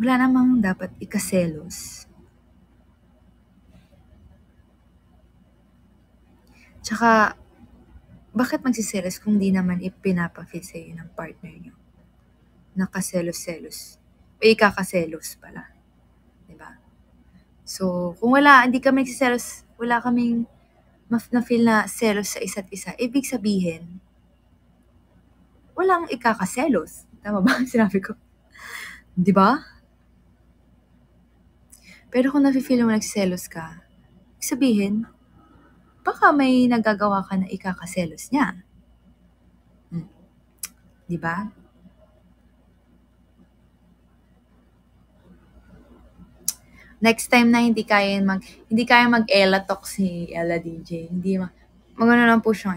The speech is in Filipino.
wala namang dapat ikaselos. Tsaka, bakit magsiselos kung di naman ipinapafeel sa'yo ng partner nyo? Nakaselos-selos. Ikakaselos pala. Diba? So, kung hindi kami nagsiselos, wala kaming na-feel na selos sa isa't isa, ibig sabihin, walang ikakaselos. Tama ba ang sinabi ko? Diba? Pero kung na-feel mo nagsiselos ka, ibig sabihin, baka may nagagawa ka na ikakaselos niya. Diba? Next time na hindi kaya mag-Ella talk si Ella DJ. Magano lang po siya.